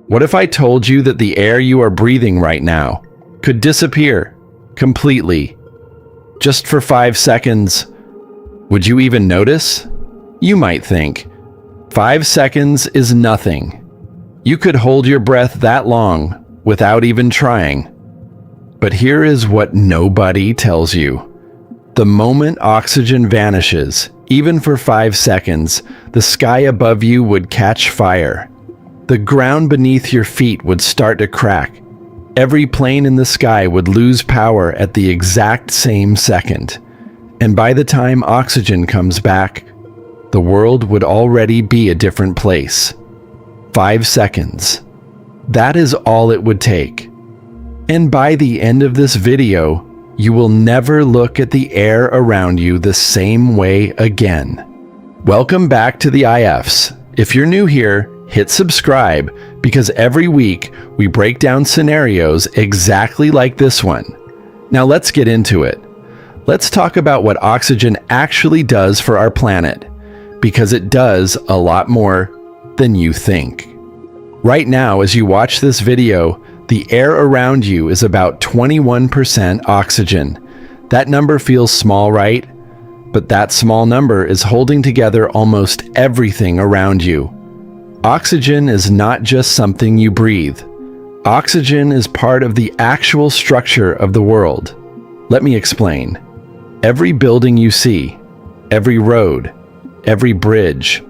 What if I told you that the air you are breathing right now could disappear completely, just for 5 seconds? Would you even notice? You might think, 5 seconds is nothing. You could hold your breath that long without even trying. But here is what nobody tells you. The moment oxygen vanishes, even for 5 seconds, the sky above you would catch fire. The ground beneath your feet would start to crack. Every plane in the sky would lose power at the exact same second. And by the time oxygen comes back, the world would already be a different place. 5 seconds. That is all it would take. And by the end of this video, you will never look at the air around you the same way again. Welcome back to the IFs. If you're new here, hit subscribe because every week we break down scenarios exactly like this one. Now let's get into it. Let's talk about what oxygen actually does for our planet, because it does a lot more than you think. Right now, as you watch this video, the air around you is about 21% oxygen. That number feels small, right? But that small number is holding together almost everything around you. Oxygen is not just something you breathe. Oxygen is part of the actual structure of the world. Let me explain. Every building you see, every road, every bridge,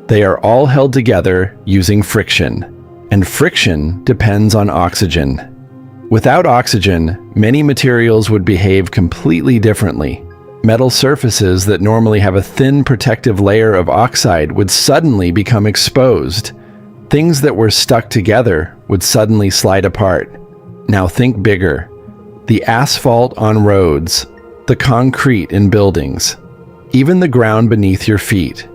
they are all held together using friction. And friction depends on oxygen. Without oxygen, many materials would behave completely differently. Metal surfaces that normally have a thin protective layer of oxide would suddenly become exposed. Things that were stuck together would suddenly slide apart. Now think bigger. The asphalt on roads, the concrete in buildings, even the ground beneath your feet.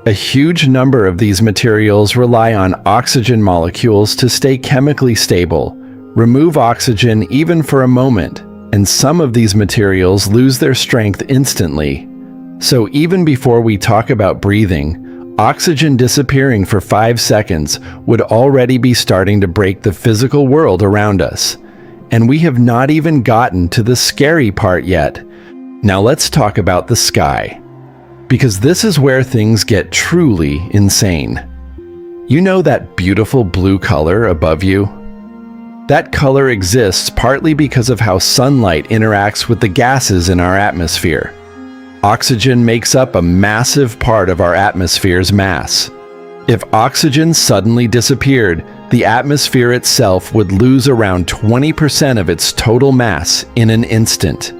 A huge number of these materials rely on oxygen molecules to stay chemically stable. Remove oxygen even for a moment, and some of these materials lose their strength instantly. So even before we talk about breathing, oxygen disappearing for 5 seconds would already be starting to break the physical world around us. And we have not even gotten to the scary part yet. Now let's talk about the sky. Because this is where things get truly insane. You know that beautiful blue color above you? That color exists partly because of how sunlight interacts with the gases in our atmosphere. Oxygen makes up a massive part of our atmosphere's mass. If oxygen suddenly disappeared, the atmosphere itself would lose around 20% of its total mass in an instant.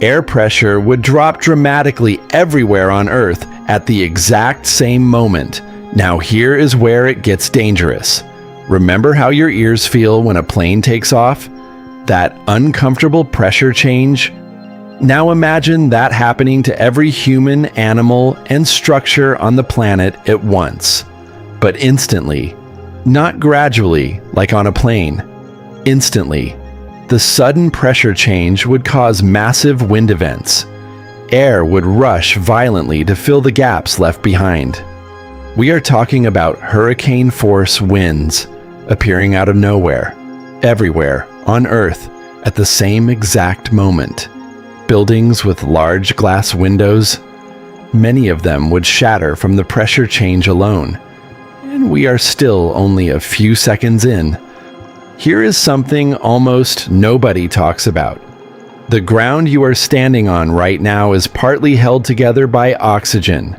Air pressure would drop dramatically everywhere on Earth at the exact same moment. Now here is where it gets dangerous. Remember how your ears feel when a plane takes off? That uncomfortable pressure change? Now imagine that happening to every human, animal, and structure on the planet at once. But instantly. Not gradually, like on a plane. Instantly. The sudden pressure change would cause massive wind events. Air would rush violently to fill the gaps left behind. We are talking about hurricane-force winds appearing out of nowhere, everywhere on Earth at the same exact moment. Buildings with large glass windows, many of them would shatter from the pressure change alone. And we are still only a few seconds in. Here is something almost nobody talks about. The ground you are standing on right now is partly held together by oxygen.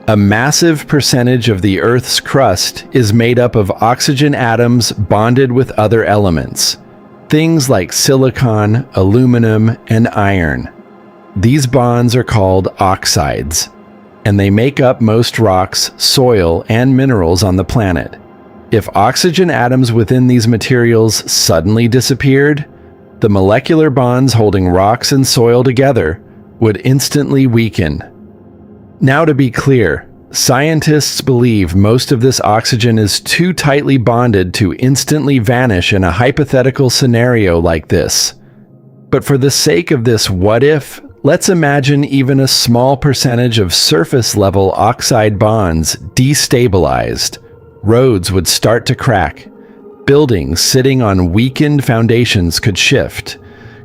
A massive percentage of the Earth's crust is made up of oxygen atoms bonded with other elements. Things like silicon, aluminum, and iron. These bonds are called oxides, and they make up most rocks, soil, and minerals on the planet. If oxygen atoms within these materials suddenly disappeared, the molecular bonds holding rocks and soil together would instantly weaken. Now to be clear, scientists believe most of this oxygen is too tightly bonded to instantly vanish in a hypothetical scenario like this. But for the sake of this what if, let's imagine even a small percentage of surface-level oxide bonds destabilized. Roads would start to crack, Buildings sitting on weakened foundations could shift.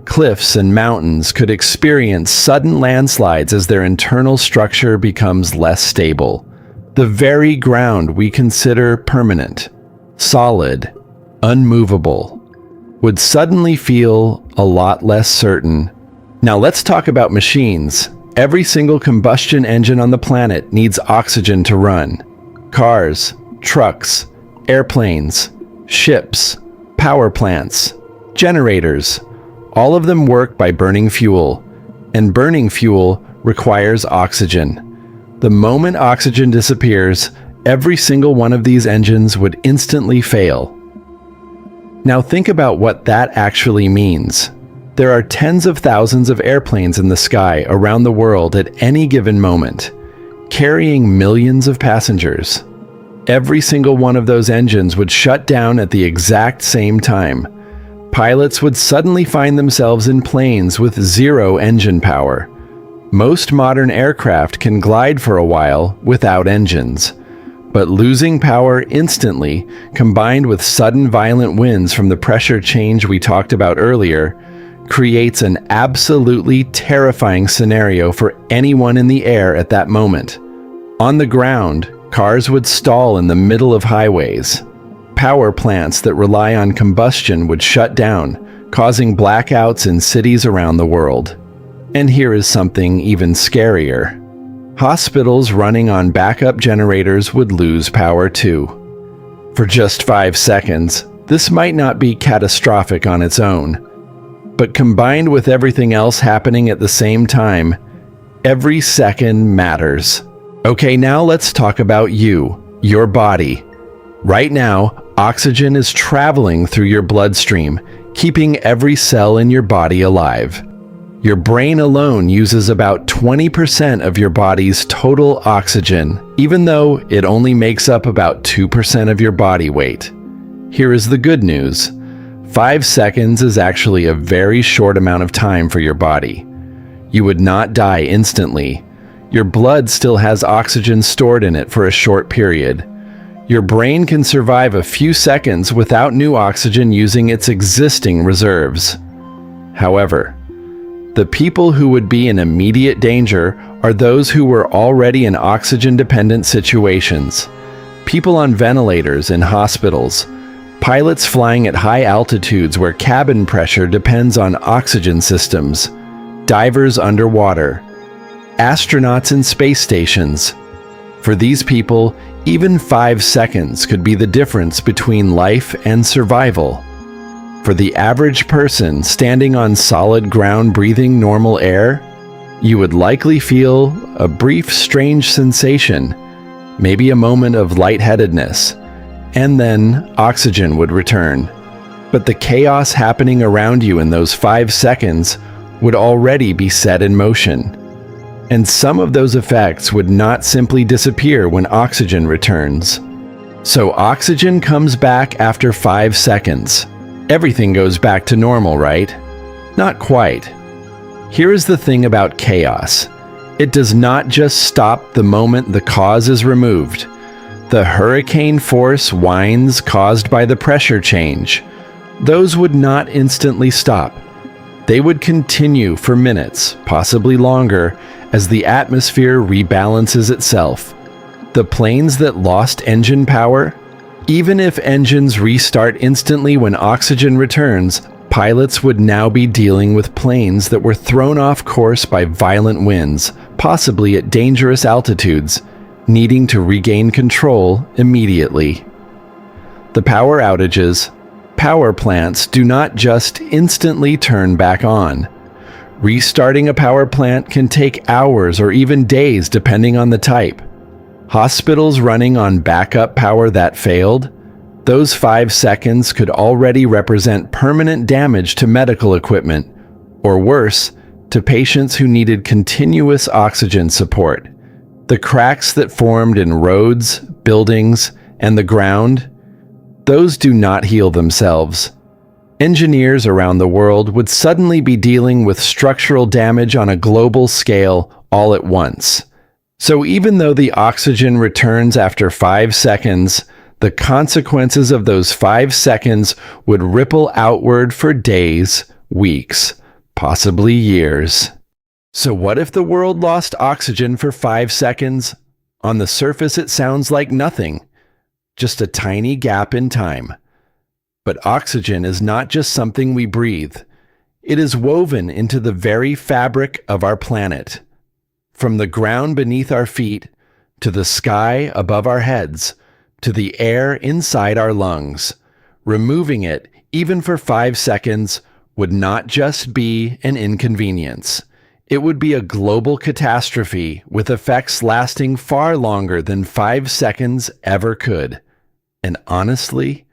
Cliffs and mountains could experience sudden landslides as their internal structure becomes less stable. The very ground we consider permanent, solid, unmovable, would suddenly feel a lot less certain. Now let's talk about machines. Every single combustion engine on the planet needs oxygen to run. Cars, trucks, airplanes, ships, power plants, generators, all of them work by burning fuel, and burning fuel requires oxygen. The moment oxygen disappears, every single one of these engines would instantly fail. Now think about what that actually means. There are tens of thousands of airplanes in the sky around the world at any given moment, carrying millions of passengers. Every single one of those engines would shut down at the exact same time. Pilots would suddenly find themselves in planes with zero engine power. Most modern aircraft can glide for a while without engines, but losing power instantly, combined with sudden violent winds from the pressure change we talked about earlier, creates an absolutely terrifying scenario for anyone in the air at that moment. On the ground, cars would stall in the middle of highways. Power plants that rely on combustion would shut down, causing blackouts in cities around the world. And here is something even scarier. Hospitals running on backup generators would lose power too. For just 5 seconds, this might not be catastrophic on its own, but combined with everything else happening at the same time, every second matters. Okay, now let's talk about you, your body. Right now, oxygen is traveling through your bloodstream, keeping every cell in your body alive. Your brain alone uses about 20% of your body's total oxygen, even though it only makes up about 2% of your body weight. Here is the good news. 5 seconds is actually a very short amount of time for your body. You would not die instantly. Your blood still has oxygen stored in it for a short period. Your brain can survive a few seconds without new oxygen using its existing reserves. However, the people who would be in immediate danger are those who were already in oxygen-dependent situations. People on ventilators in hospitals, pilots flying at high altitudes where cabin pressure depends on oxygen systems, divers underwater, astronauts in space stations. For these people, even 5 seconds could be the difference between life and survival. For the average person standing on solid ground breathing normal air, you would likely feel a brief strange sensation, maybe a moment of lightheadedness, and then oxygen would return. But the chaos happening around you in those 5 seconds would already be set in motion. And some of those effects would not simply disappear when oxygen returns. So oxygen comes back after 5 seconds. Everything goes back to normal, right? Not quite. Here is the thing about chaos. It does not just stop the moment the cause is removed. The hurricane force winds caused by the pressure change, those would not instantly stop. They would continue for minutes, possibly longer, as the atmosphere rebalances itself. The planes that lost engine power, even if engines restart instantly when oxygen returns, pilots would now be dealing with planes that were thrown off course by violent winds, possibly at dangerous altitudes, needing to regain control immediately. The power outages, power plants do not just instantly turn back on. Restarting a power plant can take hours or even days depending on the type. Hospitals running on backup power that failed, those 5 seconds could already represent permanent damage to medical equipment, or worse, to patients who needed continuous oxygen support. The cracks that formed in roads, buildings, and the ground, those do not heal themselves. Engineers around the world would suddenly be dealing with structural damage on a global scale all at once. So even though the oxygen returns after 5 seconds, the consequences of those 5 seconds would ripple outward for days, weeks, possibly years. So what if the world lost oxygen for 5 seconds? On the surface, it sounds like nothing, just a tiny gap in time. But oxygen is not just something we breathe. It is woven into the very fabric of our planet. From the ground beneath our feet, to the sky above our heads, to the air inside our lungs. Removing it, even for 5 seconds, would not just be an inconvenience. It would be a global catastrophe with effects lasting far longer than 5 seconds ever could. And honestly,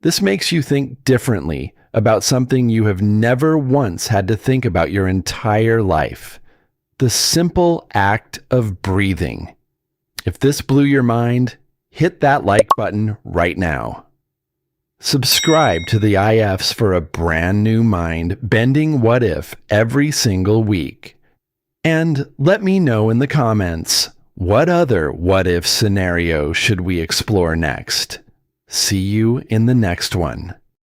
this makes you think differently about something you have never once had to think about your entire life. The simple act of breathing. If this blew your mind, hit that like button right now. Subscribe to the IFs for a brand new mind-bending what if every single week. And let me know in the comments, what other what if scenario should we explore next? See you in the next one.